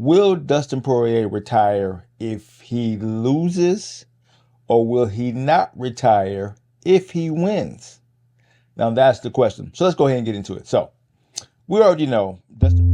Will Dustin Poirier retire if he loses, or will he not retire if he wins? Now that's the question. So let's go ahead and get into it. So we already know Dustin.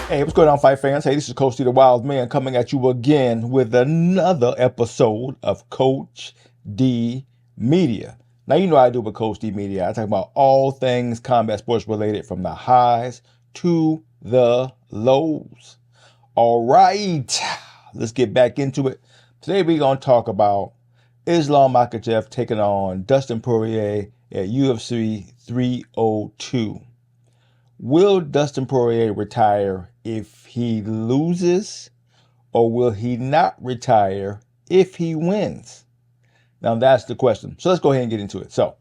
Hey, what's going on, fight fans? Hey, this is Coach D, the Wild Man, coming at you again with another episode of Coach D Media. Now, you know I do with Coach D Media. I talk about all things combat sports related, from the highs to the lows. All right, let's get back into it. Today, we're going to talk about Islam Makhachev taking on Dustin Poirier at UFC 302. Will Dustin Poirier retire if he loses, or will he not retire if he wins? Now that's the question. So let's go ahead and get into it. So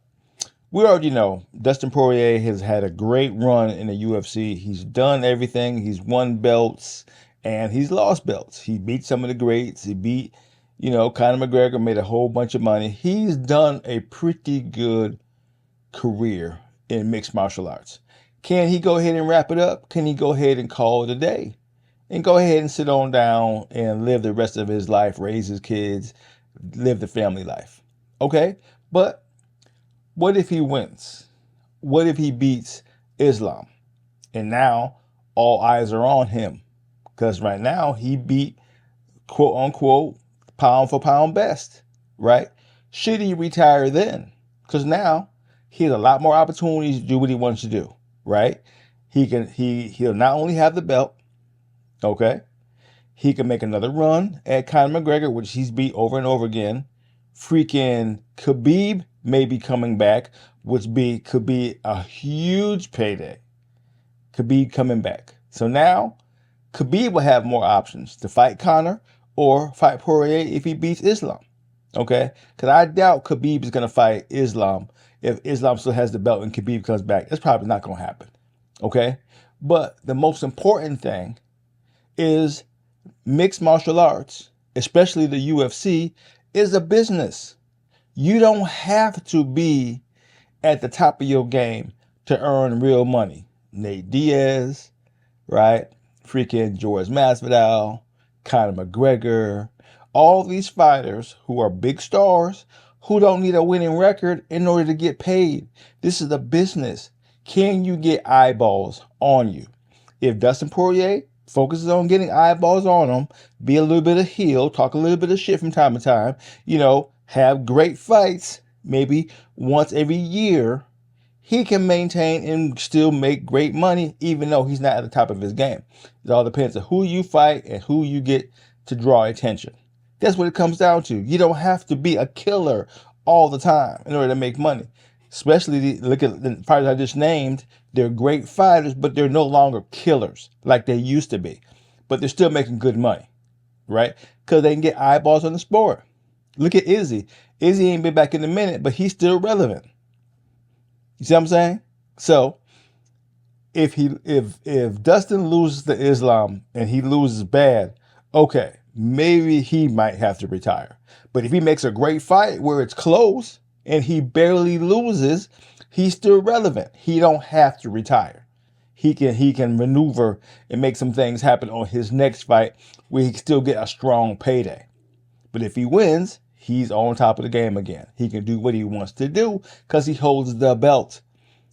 we already know Dustin Poirier has had a great run in the UFC. He's done everything. He's won belts and he's lost belts. He beat some of the greats. He beat, Conor McGregor, made a whole bunch of money. He's done a pretty good career in mixed martial arts. Can he go ahead and wrap it up? Can he go ahead and call it a day and go ahead and sit on down and live the rest of his life, raise his kids, live the family life? Okay, but what if he wins? What if he beats Islam? And now all eyes are on him, because right now he beat, quote unquote, pound for pound best, right? Should he retire then? Because now he has a lot more opportunities to do what he wants to do. Right? He'll not only have the belt, okay? He can make another run at Conor McGregor, which he's beat over and over again. Freaking Khabib may be coming back, which could be a huge payday. Khabib coming back. So now Khabib will have more options to fight Conor or fight Poirier if he beats Islam. Okay? Because I doubt Khabib is going to fight Islam. If Islam still has the belt and Khabib comes back, it's probably not going to happen, okay? But the most important thing is mixed martial arts, especially the UFC, is a business. You don't have to be at the top of your game to earn real money. Nate Diaz, right? Freaking George Masvidal, Conor McGregor, all these fighters who are big stars, who don't need a winning record in order to get paid. This is a business. Can you get eyeballs on you? If Dustin Poirier focuses on getting eyeballs on him, be a little bit of heel, talk a little bit of shit from time to time, have great fights, maybe once every year, he can maintain and still make great money, even though he's not at the top of his game. It all depends on who you fight and who you get to draw attention. That's what it comes down to. You don't have to be a killer all the time in order to make money. Especially, look at the fighters I just named. They're great fighters, but they're no longer killers like they used to be. But they're still making good money, right? Because they can get eyeballs on the sport. Look at Izzy. Izzy ain't been back in a minute, but he's still relevant. You see what I'm saying? So if Dustin loses to Islam and he loses bad, okay, maybe he might have to retire. But if he makes a great fight where it's close and he barely loses, he's still relevant. He don't have to retire. He can maneuver and make some things happen on his next fight where he can still get a strong payday. But if he wins, he's on top of the game again. He can do what he wants to do because he holds the belt,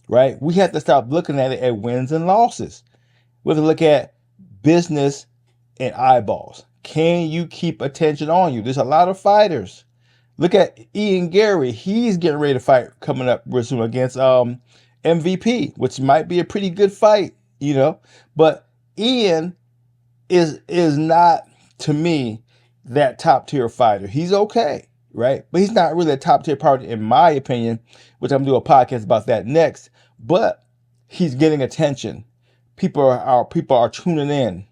right? We have to stop looking at it at wins and losses. We have to look at business and eyeballs. Can you keep attention on you? There's a lot of fighters. Look at Ian Gary. He's getting ready to fight coming up real soon against MVP, which might be a pretty good fight, But Ian is not, to me, that top tier fighter. He's okay, right? But he's not really a top tier fighter in my opinion, which I'm going to do a podcast about that next. But he's getting attention. People are tuning in,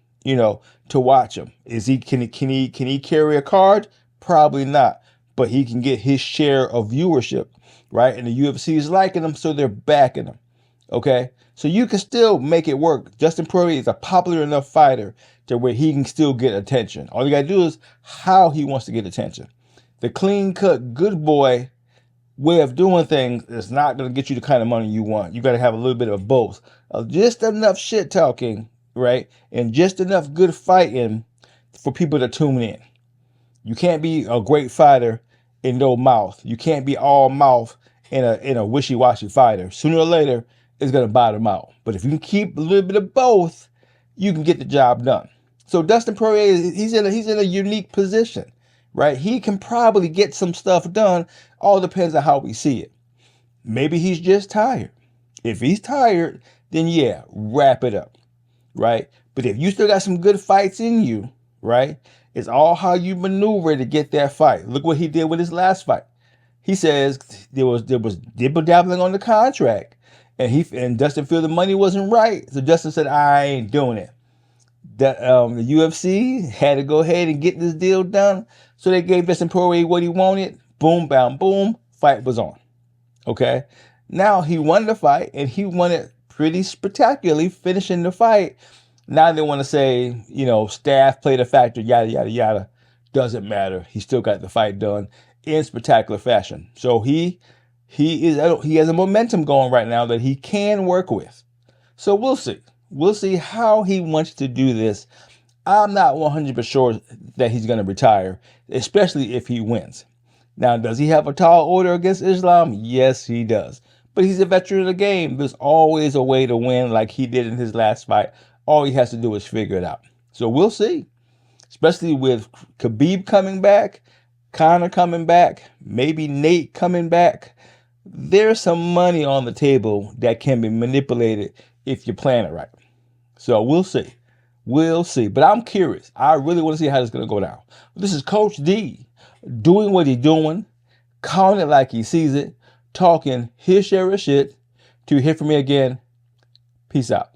to watch him. Can he carry a card? Probably not, but he can get his share of viewership, right? And the UFC is liking him, so they're backing him. Okay? So you can still make it work. Dustin Poirier is a popular enough fighter to where he can still get attention. All you got to do is how he wants to get attention. The clean-cut, good boy way of doing things is not going to get you the kind of money you want. You got to have a little bit of both. Just enough shit talking, right? And just enough good fighting for people to tune in. You can't be a great fighter in no mouth. You can't be all mouth in a wishy-washy fighter. Sooner or later, it's going to bottom out. But if you can keep a little bit of both, you can get the job done. So Dustin Poirier, he's in a unique position, right? He can probably get some stuff done. All depends on how we see it. Maybe he's just tired. If he's tired, then yeah, wrap it up, right? But if you still got some good fights in you, right? It's all how you maneuver to get that fight. Look what he did with his last fight. He says there was dibble dabbling on the contract, and Dustin felt the money wasn't right, so Dustin said, "I ain't doing it." The UFC had to go ahead and get this deal done, so they gave Dustin Poirier what he wanted. Boom, bam, boom. Fight was on. Okay, now he won the fight, and he won it pretty spectacularly, finishing the fight. Now they want to say, staff played a factor, yada, yada, yada. Doesn't matter. He still got the fight done in spectacular fashion. So he has a momentum going right now that he can work with. So we'll see. We'll see how he wants to do this. I'm not 100% sure that he's going to retire, especially if he wins. Now, does he have a tall order against Islam? Yes, he does. But he's a veteran of the game. There's always a way to win like he did in his last fight. All he has to do is figure it out. So we'll see, especially with Khabib coming back, Conor coming back, maybe Nate coming back. There's some money on the table that can be manipulated if you plan it right. So we'll see. We'll see. But I'm curious. I really want to see how this is going to go down. This is Coach D doing what he's doing, calling it like he sees it, talking his share of shit. Till you hear from me again, peace out.